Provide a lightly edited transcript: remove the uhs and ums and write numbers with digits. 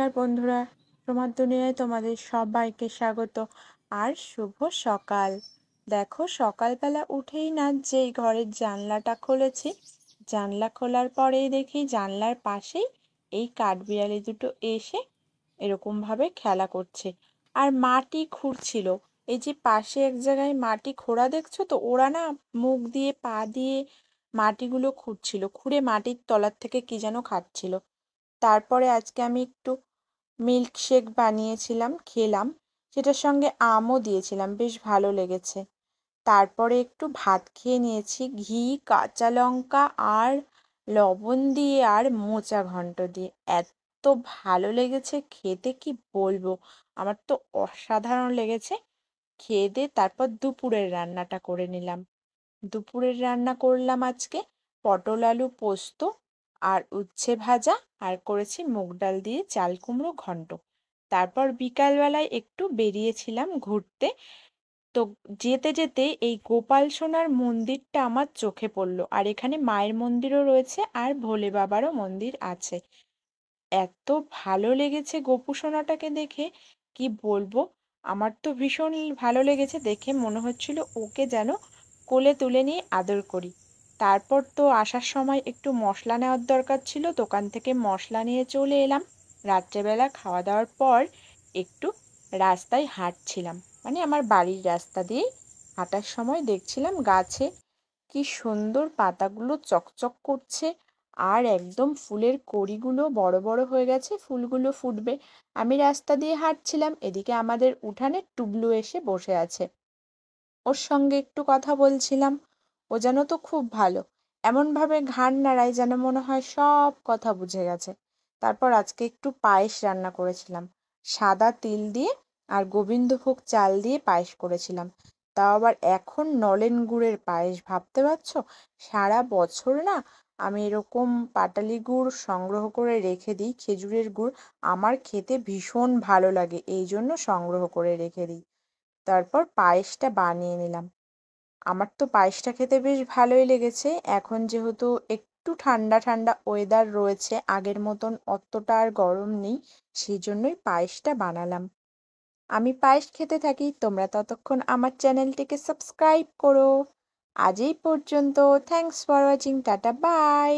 নমস্কার বন্ধুরা, তোমার দুনিয়ায় তোমাদের সবাইকে স্বাগত আর শুভ সকাল। দেখো সকালবেলা উঠেই না যেই ঘরের জানলাটা খুলেছি, জানলা খোলার পরেই দেখি জানলার পাশেই এই কাঠবিড়ালি দুটো এসে এরকমভাবে খেলা করছে আর মাটি খুঁড়ছিল। এই যে পাশে এক জায়গায় মাটি খোঁড়া দেখছো তো, ওরা না মুখ দিয়ে পা দিয়ে মাটিগুলো খুঁড়ছিল, খুঁড়ে মাটির তলার থেকে কি যেন খাচ্ছিল। তারপরে আজকে আমি একটু মিল্কশেক বানিয়েছিলাম, খেলাম। সেটার সঙ্গে আমও দিয়েছিলাম, বেশ ভালো লেগেছে। তারপরে একটু ভাত খেয়ে নিয়েছি ঘি, কাঁচা লঙ্কা আর লবণ দিয়ে আর মোচা ঘন্ট দিয়ে। এত ভালো লেগেছে খেতে, কি বলবো, আমার তো অসাধারণ লেগেছে। খেয়ে দিয়ে তারপর দুপুরের রান্নাটা করে নিলাম। দুপুরের রান্না করলাম আজকে পটল আলু পোস্ত আর উচ্ছে ভাজা, আর করেছি মুগ ডাল দিয়ে চাল কুমড়ো ঘন্ট। তারপর বিকালবেলায় একটু বেরিয়েছিলাম ঘুরতে। তো যেতে যেতে এই গোপাল সোনার মন্দিরটা আমার চোখে পড়লো, আর এখানে মায়ের মন্দিরও রয়েছে আর ভোলে বাবারও মন্দির আছে। এত ভালো লেগেছে গোপু সোনাটাকে দেখে, কি বলবো। আমার তো ভীষণ ভালো লেগেছে দেখে, মনে হচ্ছিল ওকে যেন কোলে তুলে নিয়ে আদর করি। তারপর তো আসার সময় একটু মশলা নেওয়ার দরকার ছিল, দোকান থেকে মশলা নিয়ে চলে এলাম। রাত্রেবেলা খাওয়া দাওয়ার পর একটু রাস্তায় হাঁটছিলাম, মানে আমার বাড়ির রাস্তা দিয়েই হাঁটার সময় দেখছিলাম গাছে কি সুন্দর পাতাগুলো চকচক করছে, আর একদম ফুলের কড়িগুলো বড় বড় হয়ে গেছে, ফুলগুলো ফুটবে। আমি রাস্তা দিয়ে হাঁটছিলাম, এদিকে আমাদের উঠানে টুবলু এসে বসে আছে, ওর সঙ্গে একটু কথা বলছিলাম। ও যেন তো খুব ভালো, এমনভাবে ঘাড় নাড়ায় যেন মনে হয় সব কথা বুঝে গেছে। তারপর আজকে একটু পায়েস রান্না করেছিলাম, সাদা তিল দিয়ে আর গোবিন্দভোগ চাল দিয়ে পায়েস করেছিলাম। তাও আবার এখন নলেন গুড়ের পায়েস, ভাবতে পারছো? সারা বছর না আমি এরকম পাটালি গুড় সংগ্রহ করে রেখে দিই, খেজুরের গুড় আমার খেতে ভীষণ ভালো লাগে, এই জন্য সংগ্রহ করে রেখে দিই। তারপর পায়েসটা বানিয়ে নিলাম। আমার তো পায়েসটা খেতে বেশ ভালোই লেগেছে। এখন যেহেতু একটু ঠান্ডা ঠান্ডা ওয়েদার রয়েছে, আগের মতন অতটা আর গরম নেই, সেই জন্যই পায়েসটা বানালাম। আমি পায়েস খেতে থাকি, তোমরা ততক্ষণ আমার চ্যানেলটিকে সাবস্ক্রাইব করো। আজ এই পর্যন্ত। Thanks for watching, tata bye.